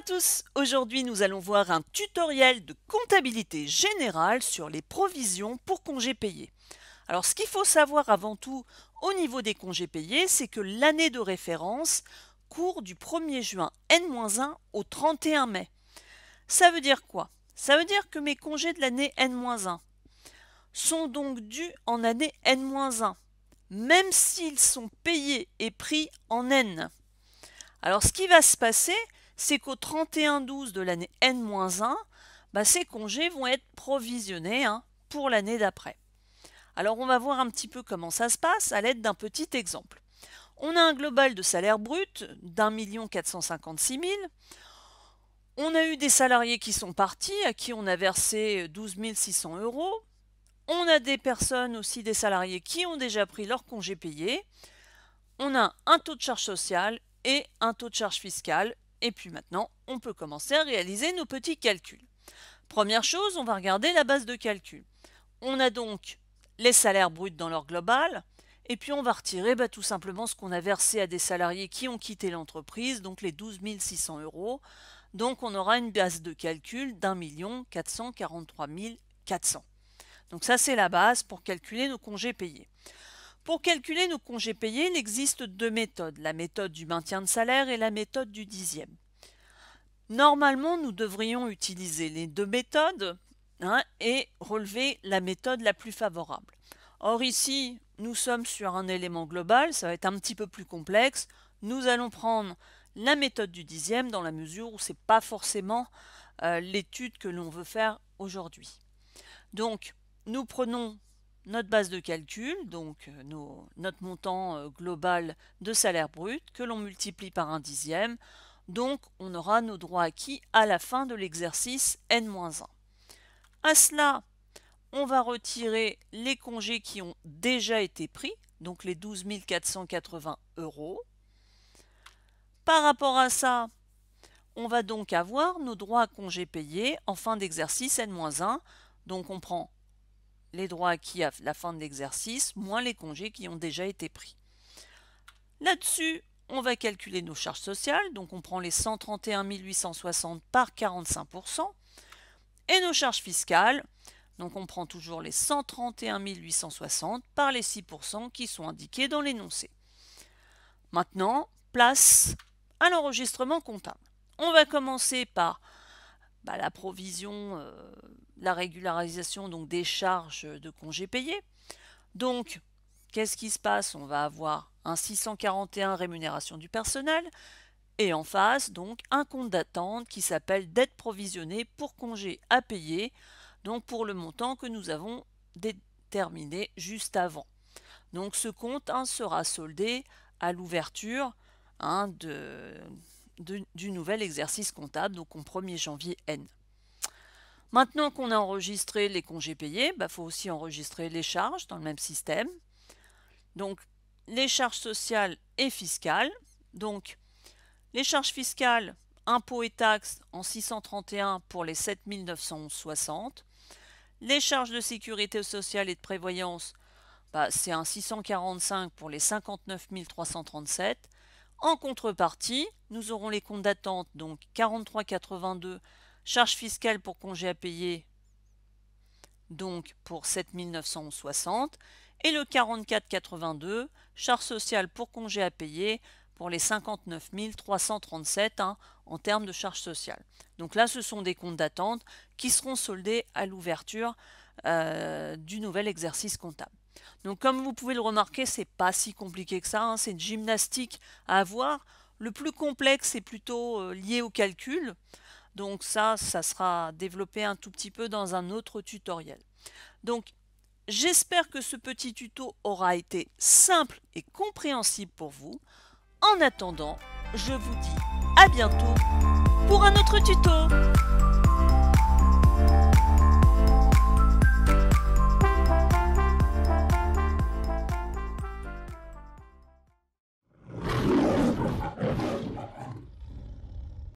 tous, aujourd'hui nous allons voir un tutoriel de comptabilité générale sur les provisions pour congés payés. Alors ce qu'il faut savoir avant tout au niveau des congés payés, c'est que l'année de référence court du 1er juin N-1 au 31 mai. Ça veut dire quoi? Ça veut dire que mes congés de l'année N-1 sont donc dus en année N-1, même s'ils sont payés et pris en N. Alors ce qui va se passer, c'est qu'au 31-12 de l'année N-1, ces congés vont être provisionnés pour l'année d'après. Alors on va voir un petit peu comment ça se passe à l'aide d'un petit exemple. On a un global de salaire brut d'1 456 000. On a eu des salariés qui sont partis, à qui on a versé 12 600 €. On a des personnes aussi, des salariés qui ont déjà pris leur congé payé. On a un taux de charge sociale et un taux de charge fiscale. Et puis maintenant, on peut commencer à réaliser nos petits calculs. Première chose, on va regarder la base de calcul. On a donc les salaires bruts dans leur global. Et puis on va retirer tout simplement ce qu'on a versé à des salariés qui ont quitté l'entreprise, donc les 12 600 €. Donc on aura une base de calcul d'1 443 400. Donc ça c'est la base pour calculer nos congés payés. Pour calculer nos congés payés, il existe deux méthodes, la méthode du maintien de salaire et la méthode du dixième. Normalement, nous devrions utiliser les deux méthodes et relever la méthode la plus favorable. Or ici, nous sommes sur un élément global, ça va être un petit peu plus complexe. Nous allons prendre la méthode du dixième dans la mesure où ce n'est pas forcément l'étude que l'on veut faire aujourd'hui. Donc, nous prenons notre base de calcul, donc notre montant global de salaire brut, que l'on multiplie par un dixième. Donc, on aura nos droits acquis à la fin de l'exercice N-1. À cela, on va retirer les congés qui ont déjà été pris, donc les 12 480 €. Par rapport à ça, on va donc avoir nos droits à congés payés en fin d'exercice N-1. Donc, on prend les droits acquis à la fin de l'exercice, moins les congés qui ont déjà été pris. Là-dessus, on va calculer nos charges sociales, donc on prend les 131 860 par 45%, et nos charges fiscales, donc on prend toujours les 131 860 par les 6% qui sont indiqués dans l'énoncé. Maintenant, place à l'enregistrement comptable. On va commencer par la provision, la régularisation donc des charges de congés payés. Donc, qu'est-ce qui se passe? On va avoir un 641 rémunération du personnel et en face donc un compte d'attente qui s'appelle dette provisionnée pour congés à payer, donc pour le montant que nous avons déterminé juste avant. Donc ce compte sera soldé à l'ouverture du nouvel exercice comptable, donc au 1er janvier N. Maintenant qu'on a enregistré les congés payés, il faut aussi enregistrer les charges dans le même système. Donc les charges sociales et fiscales. Donc les charges fiscales, impôts et taxes en 631 pour les 7 960. Les charges de sécurité sociale et de prévoyance, c'est un 645 pour les 59 337. En contrepartie, nous aurons les comptes d'attente, donc 43,82, charges fiscales pour congés à payer, donc pour 7 960, et le 44,82, charges sociales pour congés à payer pour les 59 337 en termes de charges sociales. Donc là, ce sont des comptes d'attente qui seront soldés à l'ouverture du nouvel exercice comptable. Donc comme vous pouvez le remarquer, c'est pas si compliqué que ça, c'est une gymnastique à avoir. Le plus complexe est plutôt lié au calcul. Donc ça sera développé un tout petit peu dans un autre tutoriel. Donc j'espère que ce petit tuto aura été simple et compréhensible pour vous. En attendant, je vous dis à bientôt pour un autre tuto.